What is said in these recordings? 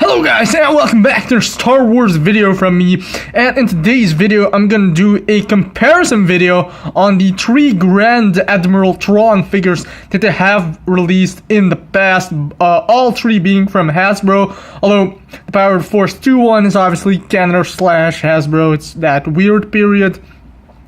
Hello guys, and welcome back to a Star Wars video from me. And in today's video I'm gonna do a comparison video on the 3 Grand Admiral Thrawn figures that they have released in the past, all 3 being from Hasbro, although the Power of the Force 2 one is obviously Canada / Hasbro. It's that weird period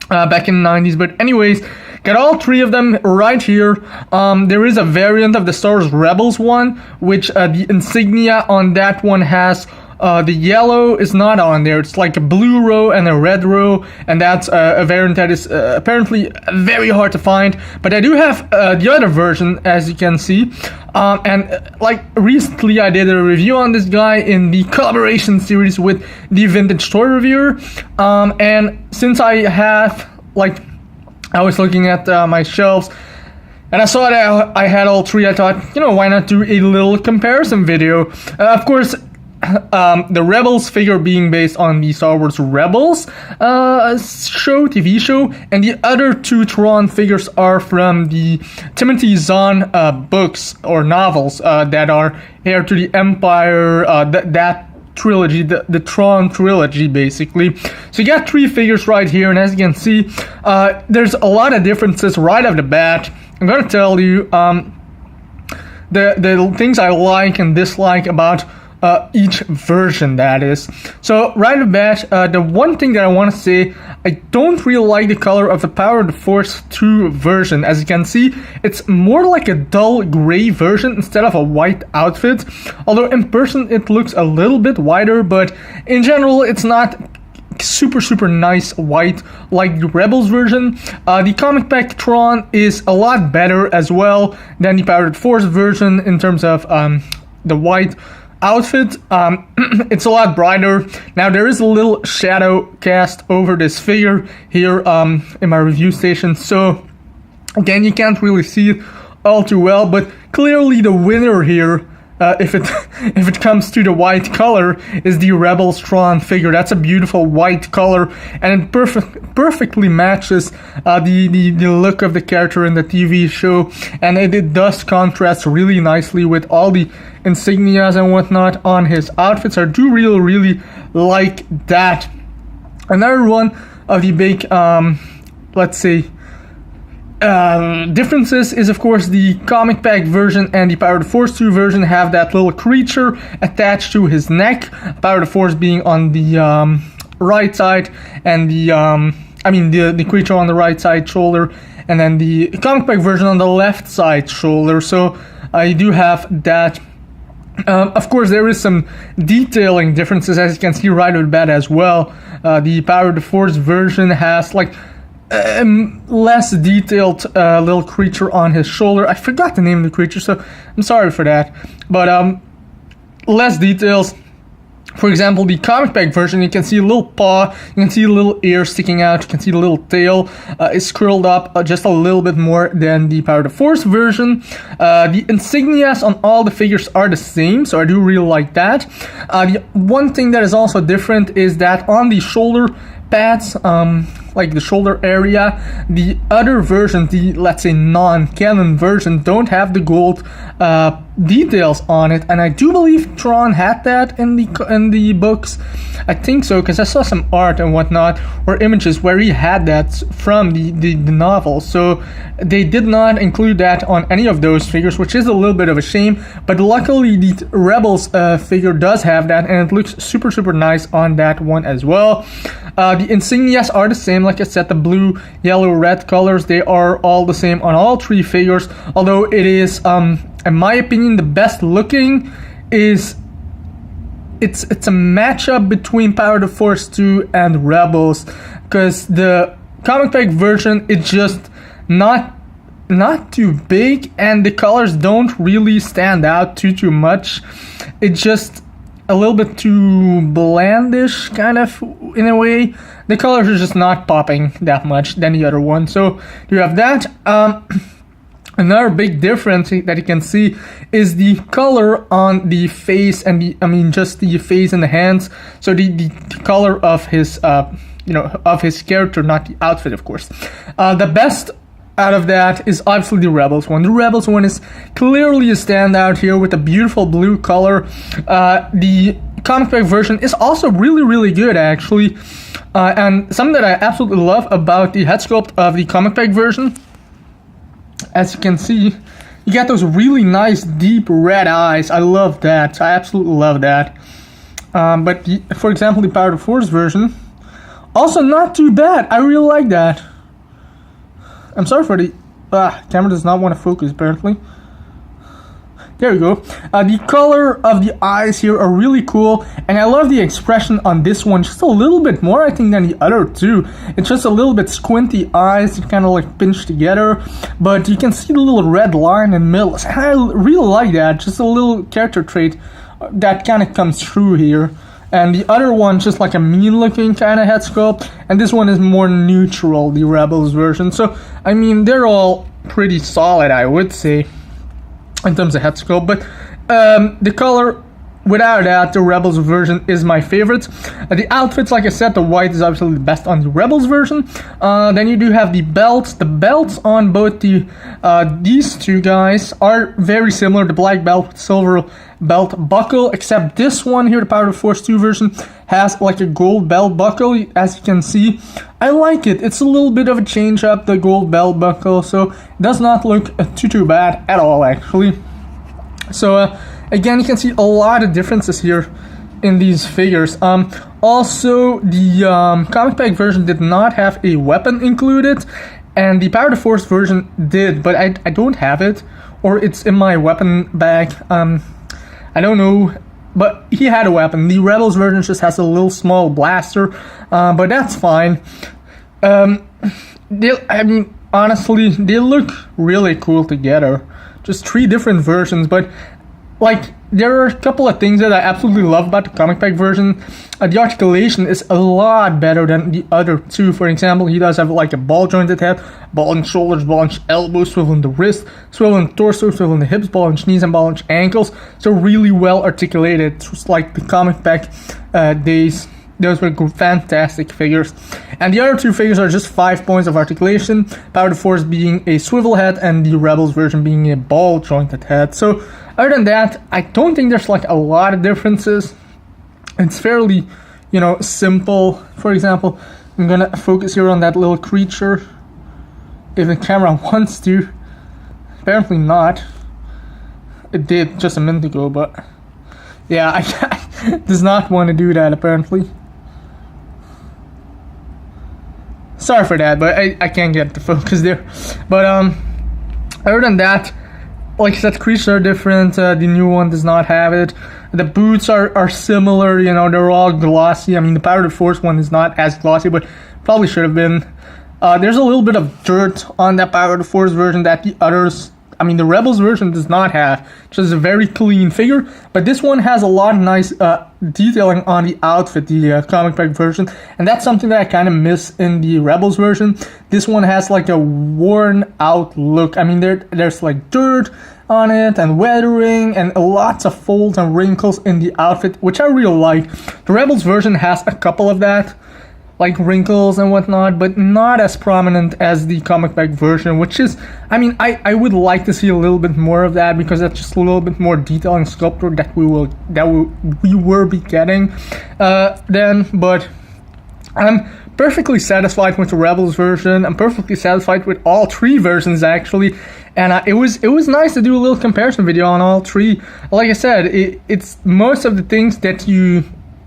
back in the 90s, but anyways, got all 3 of them right here. There is a variant of the Star Wars Rebels one, which the insignia on that one has the yellow is not on there. It's like a blue row and a red row, and that's a variant that is apparently very hard to find. But I do have the other version, as you can see. And like recently I did a review on this guy in the collaboration series with the Vintage Toy Reviewer. And since I have, like, I was looking at my shelves and I saw that I had all 3, I thought, you know, why not do a little comparison video? Of course, the Rebels figure being based on the Star Wars Rebels TV show, and the other 2 Thrawn figures are from the Timothy Zahn books or novels that are Heir to the Empire, that trilogy, the Thrawn trilogy, basically. So you got 3 figures right here, and as you can see, there's a lot of differences right off the bat. I'm gonna tell you the things I like and dislike about each version, that is. So right off the bat, the one thing that I want to say, I don't really like the color of the Power of the Force 2 version. As you can see, it's more like a dull gray version instead of a white outfit, although in person it looks a little bit whiter, but in general it's not super nice white like the Rebels version. The comic pack Thrawn is a lot better as well than the Power of the Force version in terms of the white outfit. It's a lot brighter. Now there is a little shadow cast over this figure here in my review station, so again you can't really see it all too well, but clearly the winner here, if it comes to the white color, is the Rebels Thrawn figure. That's a beautiful white color, and it perfectly matches the look of the character in the TV show, and it does contrast really nicely with all the insignias and whatnot on his outfits. I do really like that. Another one of the big let's say differences is, of course, the comic pack version and the Power of the Force 2 version have that little creature attached to his neck. Power of the Force being on the right side, and the creature on the right side shoulder, and then the comic pack version on the left side shoulder. So I do have that. Of course, there is some detailing differences, as you can see right off the bat as well. The Power of the Force version has like less detailed little creature on his shoulder. I forgot the name of the creature, so I'm sorry for that. But less details. For example, the comic pack version, you can see a little paw, you can see a little ear sticking out, you can see the little tail is curled up just a little bit more than the Power of the Force version. The insignias on all the figures are the same, so I do really like that. The one thing that is also different is that on the shoulder pads, like the shoulder area, the other versions, the, let's say, non-canon version, don't have the gold details on it, and I do believe Thrawn had that in the books. I think so, because I saw some art and whatnot, or images where he had that from the novel. So they did not include that on any of those figures, which is a little bit of a shame, but luckily the Rebels figure does have that, and it looks super nice on that one as well. The insignias are the same, like I said, the blue, yellow, red colors, they are all the same on all 3 figures, although it is, in my opinion, the best looking is, it's a matchup between Power of the Force 2 and Rebels, because the comic pack version is just not too big, and the colors don't really stand out too much. It's just a little bit too blandish, kind of, in a way. The colors are just not popping that much than the other one. So you have that. Another big difference that you can see is the color on the face and just the face and the hands. So the color of his of his character, not the outfit, of course. The best out of that is obviously the Rebels one. The Rebels one is clearly a standout here with a beautiful blue color. The comic pack version is also really, really good, actually. And something that I absolutely love about the head sculpt of the comic pack version, as you can see, you get those really nice deep red eyes. I love that. I absolutely love that. But for example, the Power of the Force version, also not too bad. I really like that. I'm sorry for the camera does not want to focus apparently. There we go. The color of the eyes here are really cool, and I love the expression on this one just a little bit more, I think, than the other two. It's just a little bit squinty eyes, kind of like pinched together, but you can see the little red line in the middle. And I really like that, just a little character trait that kind of comes through here. And the other one just like a mean looking kind of head sculpt, and this one is more neutral, the Rebels version. So I mean, they're all pretty solid, I would say, in terms of head sculpt. But the color, without that, the Rebels version is my favorite. The outfits, like I said, the white is obviously the best on the Rebels version. Then you do have the belts. The belts on both these two guys are very similar. The black belt with silver belt buckle, except this one here, the Power of the Force 2 version, has like a gold belt buckle, as you can see. I like it. It's a little bit of a change up, the gold belt buckle, so it does not look too bad at all, actually. So again, you can see a lot of differences here in these figures. Also, the comic pack version did not have a weapon included, and the Power of the Force version did, but I don't have it, or it's in my weapon bag. I don't know, but he had a weapon. The Rebels version just has a little small blaster, but that's fine. I mean, honestly, they look really cool together. Just 3 different versions, but like, there are a couple of things that I absolutely love about the comic pack version. The articulation is a lot better than the other two. For example, he does have like a ball jointed head, ball and shoulders, ball and elbows, swivel in the wrist, swivel in the torso, swivel in the hips, ball and knees, and ball and ankles. So really well articulated, just like the comic pack days. Those were fantastic figures. And the other 2 figures are just 5 points of articulation, Power of the Force being a swivel head and the Rebels version being a ball jointed head. So other than that, I don't think there's like a lot of differences. It's fairly, you know, simple. For example, I'm gonna focus here on that little creature, if the camera wants to. Apparently not. It did just a minute ago, but yeah, I does not want to do that apparently. Sorry for that, but I can't get the focus there. But other than that, like I said, creatures are different. The new one does not have it. The boots are similar, you know, they're all glossy. I mean, the Power of the Force one is not as glossy, but probably should have been. There's a little bit of dirt on that Power of the Force version that the others, I mean, the Rebels version does not have. Just a very clean figure, but this one has a lot of nice detailing on the outfit, the comic pack version, and that's something that I kind of miss in the Rebels version. This one has like a worn out look. I mean, there's like dirt on it and weathering and lots of folds and wrinkles in the outfit, which I really like. The Rebels version has a couple of that, like wrinkles and whatnot, but not as prominent as the comic pack version, which is, I mean, I would like to see a little bit more of that, because that's just a little bit more detail and sculpture that we will be getting then. But I'm perfectly satisfied with the Rebels version. I'm perfectly satisfied with all 3 versions actually, and it was nice to do a little comparison video on all 3. Like I said, it's most of the things that you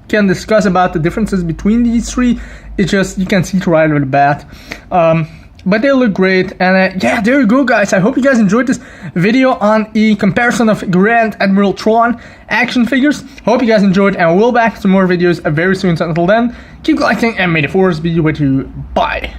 can discuss about the differences between these 3. It's just, you can see it right off the bat. But they look great, and yeah, there you go, guys. I hope you guys enjoyed this video on a comparison of Grand Admiral Thrawn action figures. Hope you guys enjoyed, and we'll be back to more videos very soon. So until then, keep collecting, and may the Force be with you. Bye.